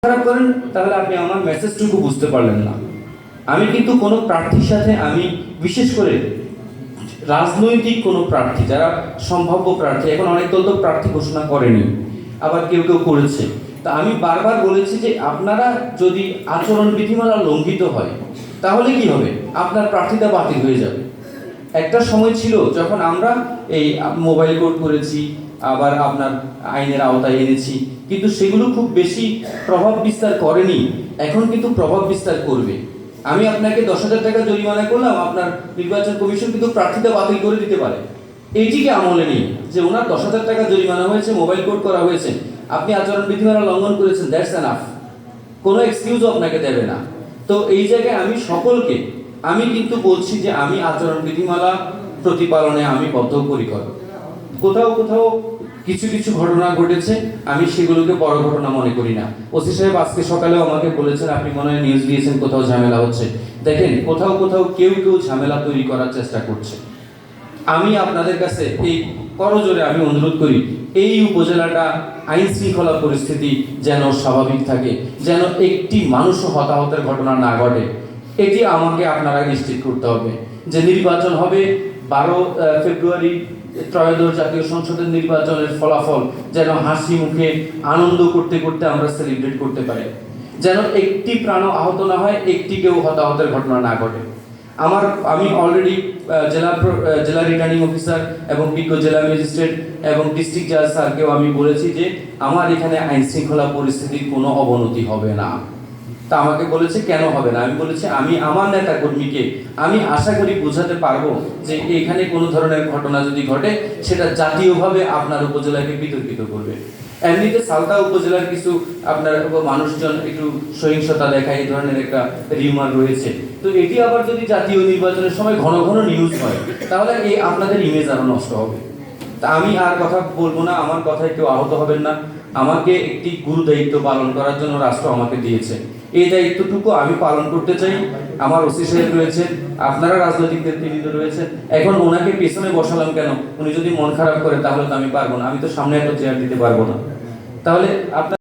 খারাপ করেন তাহলে আপনি আমার মেসেজটুকু বুঝতে পারলেন না। আমি কিন্তু কোনো প্রার্থীর সাথে আমি বিশেষ করে রাজনৈতিক কোনো প্রার্থী যারা সম্ভাব্য প্রার্থী, এখন অনেক দল তো প্রার্থী ঘোষণা করেনি, আবার কেউ কেউ করেছে। তা আমি বারবার বলেছি যে আপনারা যদি আচরণ বিধিমালা লঙ্ঘিত হয় তাহলে কি হবে, আপনার প্রার্থিতা বাতিল হয়ে যাবে। একটা সময় ছিল যখন আমরা এই মোবাইল কোর্ট করেছি, আবার আপনার আইনের আওতায় এনেছি, কিন্তু সেগুলো খুব বেশি প্রভাব বিস্তার করেনি। এখন কিন্তু প্রভাব বিস্তার করবে। আমি আপনাকে 10,000 টাকা জরিমানা করলাম, আপনার নির্বাচন কমিশন কিন্তু প্রার্থিতা বাতিল করে দিতে পারে। এইটিকে আমলে নেই যে ওনার 10,000 টাকা জরিমানা হয়েছে, মোবাইল কোর্ট করা হয়েছে, আপনি আচরণ বিধিমালা লঙ্ঘন করেছেন, দ্যাটস এনাফ, কোনো এক্সকিউজও আপনাকে দেবে না। তো এই জায়গায় আমি সকলকে আমি কিন্তু বলছি যে আমি আচরণ বিধিমালা প্রতিপালনে আমি বদ্ধপরিকর। কোথাও কোথাও কিছু কিছু ঘটনা ঘটেছে, আমি সেগুলোকে বড় ঘটনা মনে করি না। ওসি সাহেব আজকে সকালেও আমাকে বলেছেন, আপনি মনে হয় নিউজ দিয়েছেন কোথাও ঝামেলা হচ্ছে। দেখেন, কোথাও কোথাও কেউ কেউ ঝামেলা তৈরি করার চেষ্টা করছে। আমি আপনাদের কাছে এই করজোরে আমি অনুরোধ করি, এই উপজেলাটা আইন শৃঙ্খলা পরিস্থিতি যেন স্বাভাবিক থাকে, যেন একটি মানুষও হতাহতের ঘটনা না ঘটে। এটি আমাকে আপনারা নিশ্চিত করতে হবে যে নির্বাচন হবে 12 ফেব্রুয়ারি ত্রয়োদশ জাতীয় সংসদের নির্বাচনের ফলাফল যেন হাসি মুখে আনন্দ করতে করতে আমরা সেলিব্রেট করতে পারি, যেন একটি প্রাণ আহত না হয়, একটি কেউ হতাহতের ঘটনা না ঘটে। আমি অলরেডি জেলা রিটার্নিং অফিসার এবং বিজ্ঞ জেলা ম্যাজিস্ট্রেট এবং ডিস্ট্রিক্ট জাজ স্যারকেও আমি বলেছি যে আমার এখানে আইন শৃঙ্খলা পরিস্থিতির কোনো অবনতি হবে না। তা আমাকে বলেছে কেন হবে না, আমি বলেছি আমি আমার নেতা কর্মীকে আমি আশা করি বোঝাতে পারবো যে এখানে কোনো ধরনের ঘটনা যদি ঘটে সেটা জাতীয়ভাবে আপনার উপজেলাকে বিতর্কিত করবে। এমনিতে সালতা উপজেলার কিছু আপনার মানুষজন একটু সহিংসতা দেখায়, এই ধরনের একটা রিউমার রয়েছে। তো এটি আবার যদি জাতীয় নির্বাচনের সময় ঘন ঘন নিউজ হয় তাহলে এই আপনাদের ইমেজ আরো নষ্ট হবে। তা আমি আর কথা বলবো না, আমার কথায় কেউ আহত হবেন না। আমাকে একটি গুরু দায়িত্ব পালন করার জন্য রাষ্ট্র আমাকে দিয়েছে, এই দায়িত্বটুকু আমি পালন করতে চাই। আমার ওসি সাহেব রয়েছে, আপনারা রাজনৈতিক নেতৃবৃন্দ রয়েছে, এখন ওনাকে পেছনে বসালাম কেন? উনি যদি মন খারাপ করে তাহলে তো আমি পারবো না, আমি তো সামনে একটা চেয়ার দিতে পারবো না। তাহলে আপনার